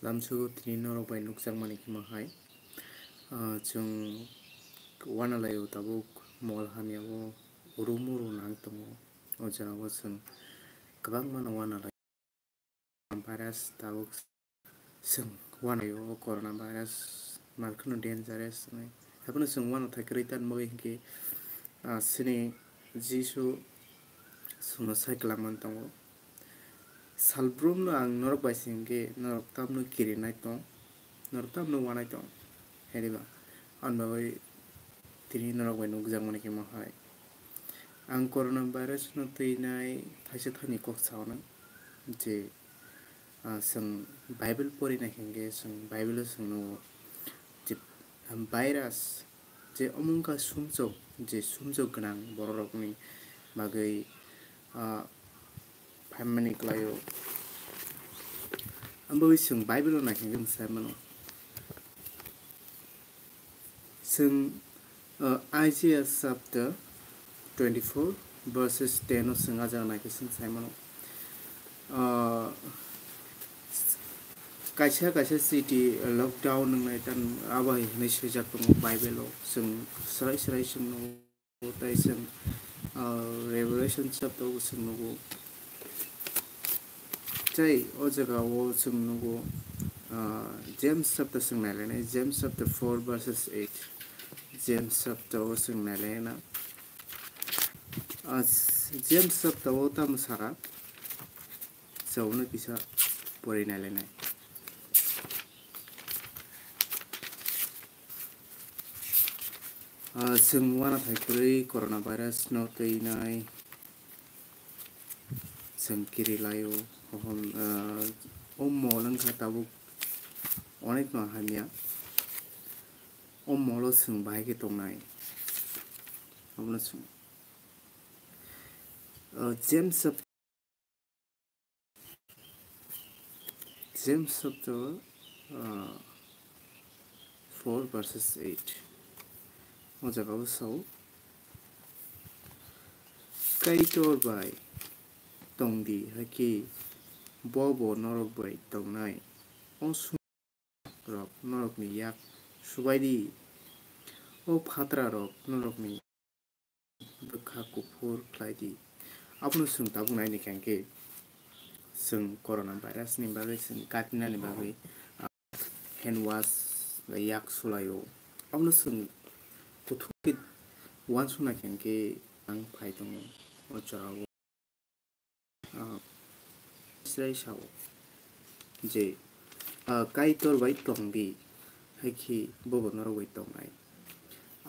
Tamsu tini norok bai nuksang mani kima hai chung wana layo tabuk mol haniao urumuru nang tongo o jao chung kwbang mano wana layo virus tabuk chung wana yo corona virus malkhano dangerous hapono chung wana thaikrui tan moi hingke sini jisu suno saiklamang tongo salbrumno ang norok bai singke norok tamno kirinai tong norok tamno wanai tong heriba anbabai tini norok bai nugjang mani kima hai ang corona virus no tuinai thaisa thani kok chawana je sing bible porinai hingke sing bible singno je virus je omongka sumjok je sumjok gwnang borokni bagui phaimani klaio ambo sing bible na hingke saimano sing Isaiah chapter 24 verses 10 sing ajang na ke sing saimano kaisa city lockdown nang tan abai nei sejak tong bible sing sarai sing no tai sing revelation chapter sing no chai o jaga o sing no James chapter sing na le James chapter 4 verses 8 James chapter o sing na le na James chapter o tam sara sauna bisa pori na le na sing wana thaikrui coronavirus no tuinai sing kirilayo molang tabuk onek no hamia molo sing bai ke tongnai amna sing James chapter 4 verses 8 o jaga so kaitor bai tongdi haki bobo norok bai tongnai o rok norok ni yak subaidi o phatra rok norok ni bkha kufur khlaidi apno sung tabung nai ni kangke sung corona virus ni bagai sung katina ni bagai hand wash yak sulayo apno sung kuthukit wan suna kangke ang phai tongo o jao Israel sao je kaitor bai tongdi haki bobo norok bai tongnai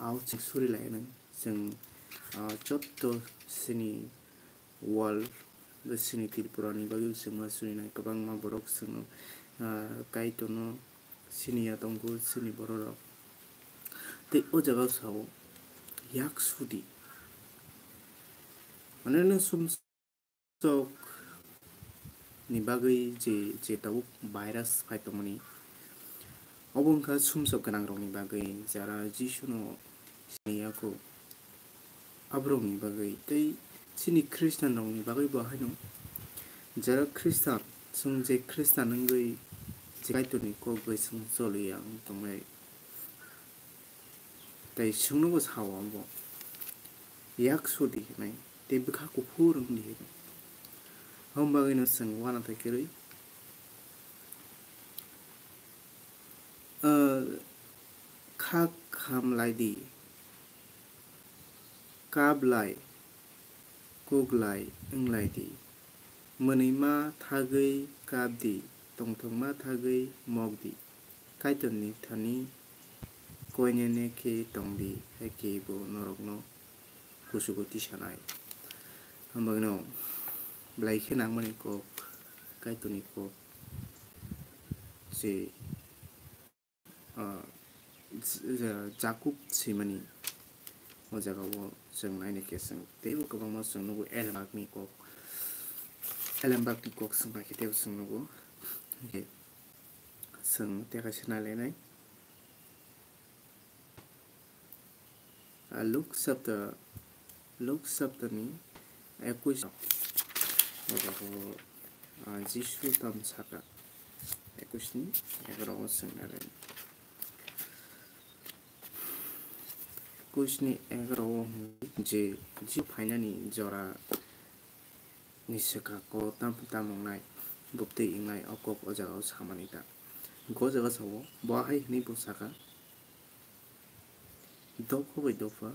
aw chik suri lai nang sing chotto sini wall sini tripura ni bagai sing ma suri nai kabang ma borok sing kaitor no sini ya tongko sini borok te o jaga sao yak sudi manena sum sok ni bagai je tabuk virus phaitomani obongkha sumsok ganang rok ni bagai jara jisu no siniyako abrok ni bagai tei sini christian rok ni bagai bo haino jara christian sung je christian ngoi jaitu ni ko bai sung choli yang tongai tei sungno bo sawambo yak sudi nai te bkha kufur ni hombagai no sung wana thaikrui khak khamlai di kablai kuglai englai di manima thagui kabdi tongthongma thagui mogdi kaitoni thani koinene ke tongdi hake bo norokno kusuguti sanai hambagno blai khenang mani kok kaitoni kok je Jacob simani o jaga wo sing naini ke sing tebo kabangma sing nugo elembak ni kok sing ba kete sing nugo sing teka sina lenai Luke chapter ni 21 o jaga wo jisu tam saka कुशनि 11 सोंनानै कुशनि 11 जे जी फाइनानि जरा निसका को तामंनाय बुप्ते इंनाय अकक अजागाव सामानिता गजागा सावो बाहाय हनि बोसाका दफा बै दफा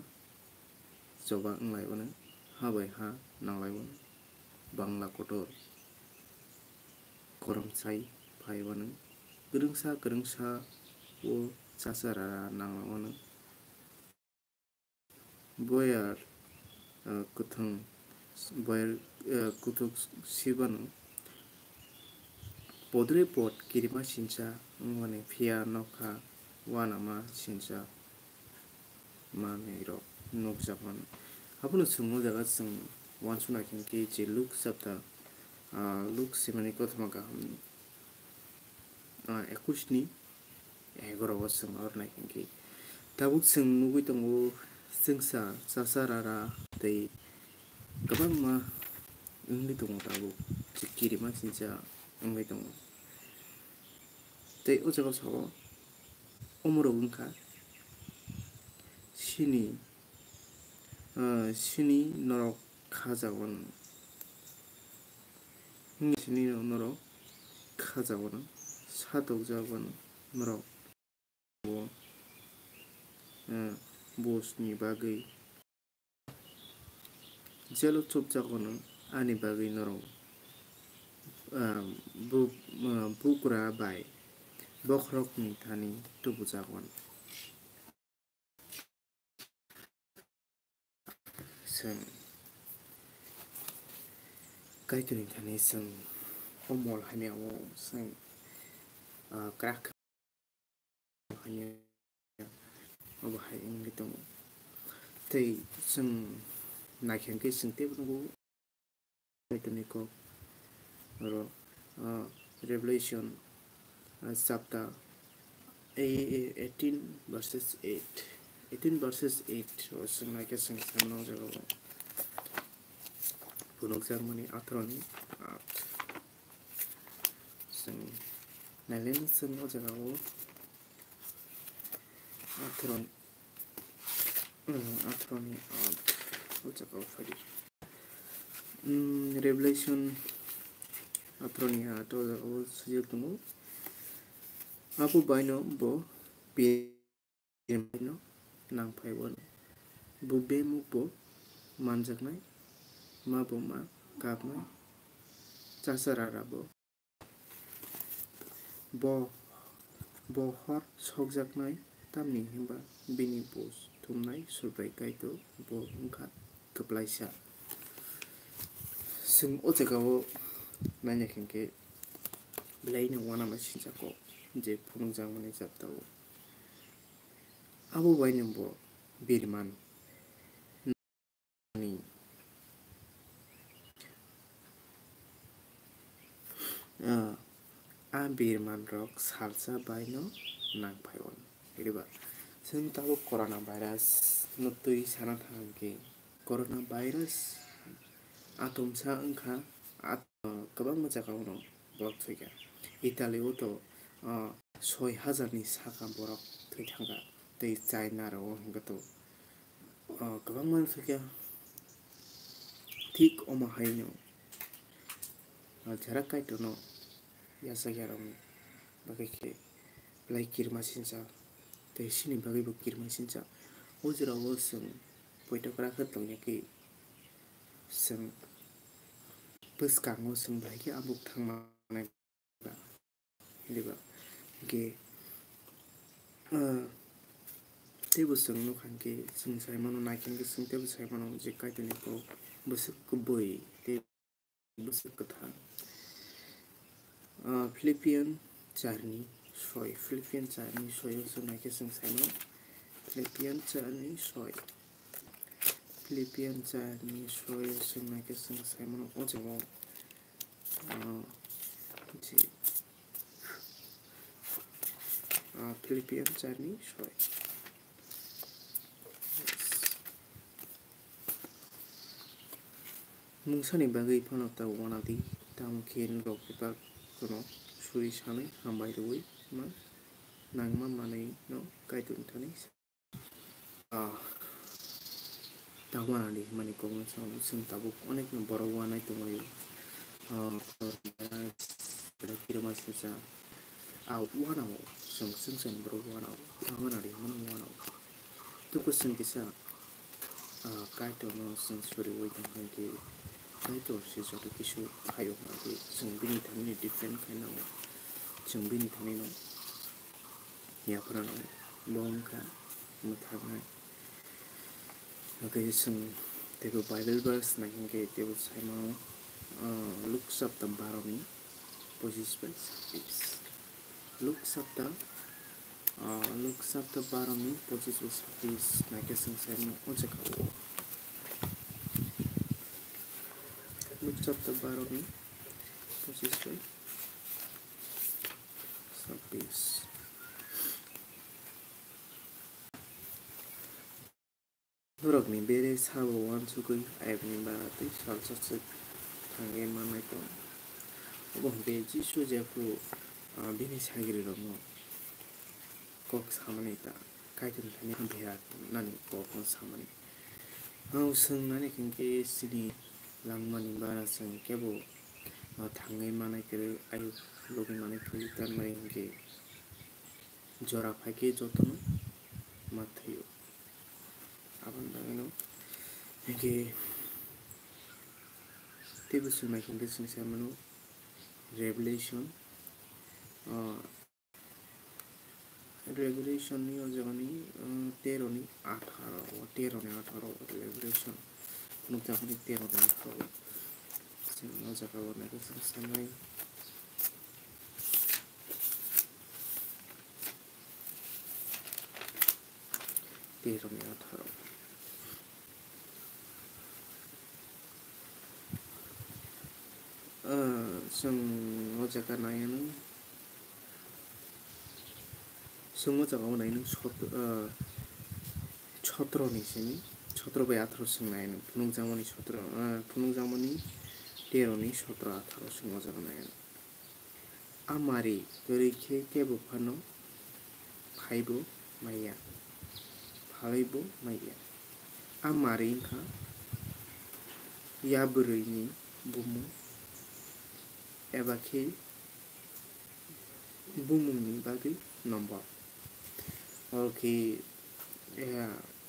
जबा इंलायबोनो हाबाय हा नांलायबोनो बांला कटर करमसाय फायबोनो गोरोंसा वो सासारा नांलाबोनो बयार कुथुं बयार कुथुक सिबानो podre pot kirima sinsa ngwane phia nokha wanama sinsa manero nokjapan hapuno sungmo jaga sung wansuna kinki je look sabta look simani kothma gaham 21 ni 11 wa sung ornai kinki tabuk sung nugui tongo sungsa sasarara tei gabang ma ingli tongo tabuk je kirima sinsa ingli tongo tei o jaga sawo omoro wngkha sini norok khajagon sini norok khajagon sadokjagon norok bosni bagui jelo chopjagon ani bagui norok bukra bai bokrokni thani tubujagon sung kaituni thani sung omol haniawo sung krak hanya obahai ingli tongo tei sung naikhanke sung tebungo kaituni ko ro revelation chapter 18 verses 8 o sung naike sung samno jago punok Germany atroni sung nalen sung o jago atroni o jago fadi revelation atroni to jago sujud tumo apu baino bo no nang phaibon bu be mukbo manjaknai ma bo ma kapnai chasarara bo hor sokjaknai tamni himba bini bos thumnai surbai kaito bo ungkha thuplaisa sung o jagao naina khinke blaina wana ma sinjako je phunungjang mani japtao abo bainambo birman ni a birman rok salsa baino nang phaion ediba sung tabo corona virus nutui sana thangke corona virus atomsa ungkha kabang majagao no borok thaiga Italy o to 6000 ni saka borok thaithanga tei China ro hingga to kabang man thaiga thik oma haino jara kaito no yasagyarong bagai ke lai kirma sinsa tei sini bagai bo kirma sinsa o jera o sung poitokra khatlongya ki sung bwskango sung bai ke abuk thangmanai diba ke tebo sung nukhanke sung saimano naikhanke sung tebo saimano je kaitoni ko busuk kuboi te busuk katha Philippian charni soy sung naike sung saimano Philippian charni soy sung naike sung saimano o jago je Philippian charni soy mungsani bagai panota wanadi Tamo ken rok pepa kono suri sanai hambai roi ma nangma manai no kaitun thani tawani mani kong sang sing tabuk onek no borok wanai tongayo kira masisa wanao sing borok wanao tawanari man wanao tuku sing kisa kaito no sing suri wai tong ke kaito si joto kisu hayo magi sing bini thani different kaina sing bini thani no ya prano bongka muthanai okay sing tebo Bible verse na hingke tebo saimao Luke chapter 12 ni 25 Luke chapter 12 ni 25 na ke sing saimao onse kao Luke chapter 12 ni 25 26 Norok ni bere sabo wan sukui aib ni barati sal sasuk tange manai to obo be jisu jefu bini sagiri romo kok samani ta kaitun thani bhea nani kok samani hau sung nani kingke sini langmani bara sung kebo tange manai kere ayu logi manai kiri tan mani kingke jora phake jotono mathayo aban dangino hingke tebo sung hingke sing samano Revelation ni ojagani 13 ni 18 Revelation nukjagani 13 ni 18 sing ojaga warna ke sing samai 13 ni 18 sing ojaga nayan sing ojaga nayan chotro ni sini chotro by 18 sing nayan punungjamani 13 ni 17 18 sing ojaga nayan amari gorike kebo phano phaibo maya amari kha yaburui ni bumu ebakhe bumungni bagui number okay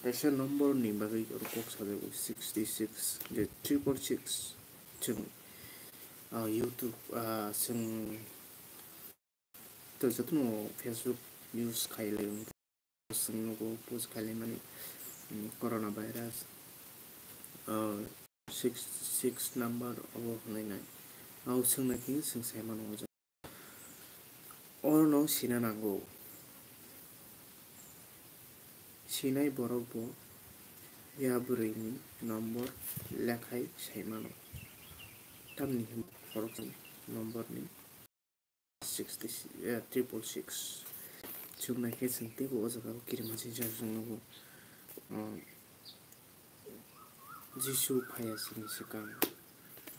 esa number ni bagui kok sajago 66 je 666 chung YouTube sing to jatno Facebook use khaile sing go post khaile mani coronavirus 66 number of 99 au sing na king sing saimano oja orno sina nango sinai borok bo yaburui ni number lekhai saimano tamni borok number ni 666 chungna ke singte bo ojaga kirmasi jasungno jisu phaya sing sikang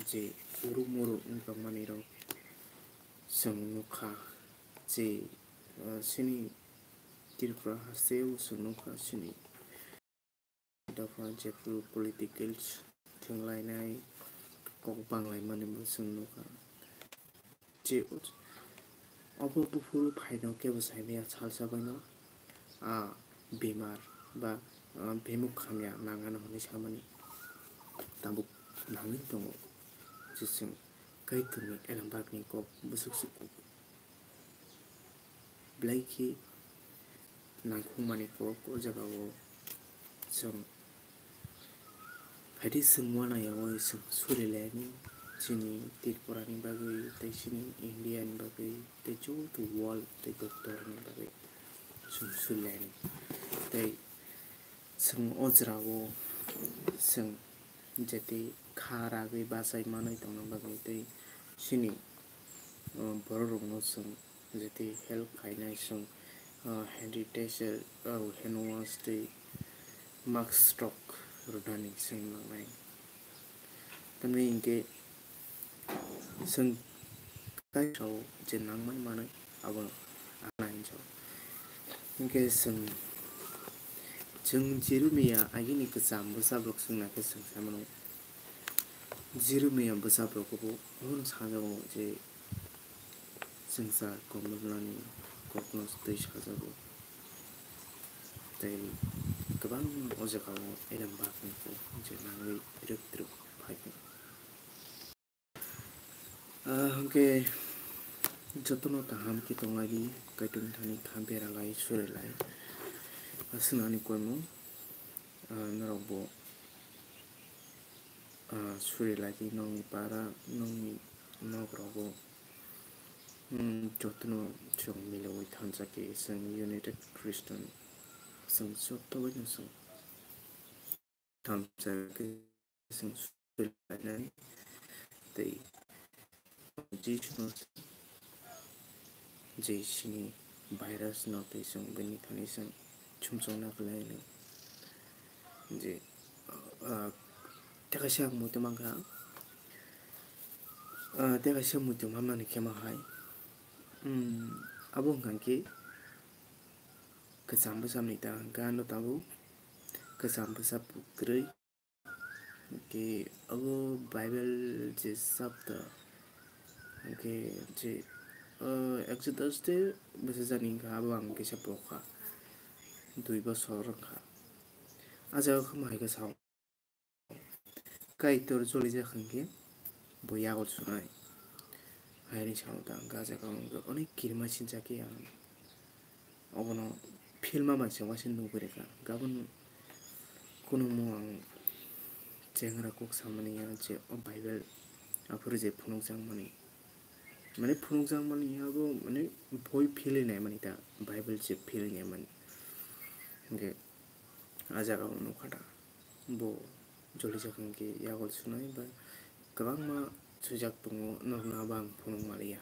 je urumuru ingpamani rok sung nukha je sini tirpura haseu sung nukha sini dafa jepu politicals thunglai kok banglai mani sung nukha je obo bufuru phaino kebo saimia salsa baino bimar ba bemuk khamya nangana honi samani tabuk nangin tongo jisung kaituni elambakni kok busuk blaiki nangkhumani kok o jagao sung phadi sungwana yawo sung surilani sini tirpurani bagui tei sini India ni bagui tei to world tei doctor ni bagui sung surilani tei sung ojrao sung jati khara gui basai manai tongna bagui tei sini borok no sung jati help khainai sung sanitizer hand wash tei mask stock rodani sung nangnai tamni hingke sung गाइसाव जे नांनाय मानाय abo आंना हिन्जाव ओंखाय जों जिरुमिया आगिनि गोजामबो जाब्रक जोंना गोसों सामोनाव जिरुमियाबो जाब्रकखौबो हन साजाव जे जोंसा गमलानि गगनस दै साजाबो दै गोबां अजागाव एदम बाखंखौ जे नाङै रोग रोग फायगोन ओंखाय जतन ताहाम की तंगारी कैटुम थानी खा बेरालाय सुरेलाय सुनानि कोयमु नरबो सुरेलाय नंनि पारा नंनि नगरावबो जतन जों मिलौै थानजाके जों यूनाइटेड क्रिस्टियान जों जतबाय जों थानजाके जों सुरेलायनानै दै जेसिनि भाइरास नते जों बेनि थानी जों चुमचंना गलायनो जे तेकासे आं मुते मांगा तेकासे मुते मामानि केमाहाय abo hangki kesam besam nita gano tabu kesam besam putri ke abo Bible je sabda ke je Exodus te bisa janing ka abo ang kisa poka 2 বছর ka aja khamai ka saw kai tor choli ja khangki boya gol sunai haini saw ta gaja ka onek kirma sinjaki ang obono filma manse wasin nugure ka gabon kono mo ang jengra kok samani ya je Bible apur je phunuk jang mani माने फुंजां माने याबो माने बय फिलिनाय माने दा Bible जे फिलिनाय माने ओंगे आजागा नखादा बो जलि जाखन के यागल सुनाय बा गोबां मा सुजाक दङ नरना बां फुनुं मालिया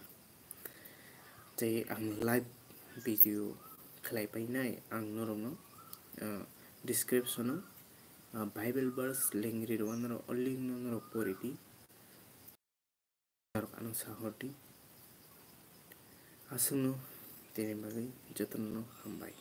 जे आं लाइभ भिडिअ खालायबायनाय आं नरनो डिसक्रिप्शनाव बाइबल वर्स लेंग्रि रवानर अलिंग नर परिदि आनो साहरदि आसुनो तेने बागै जतन हामबाय।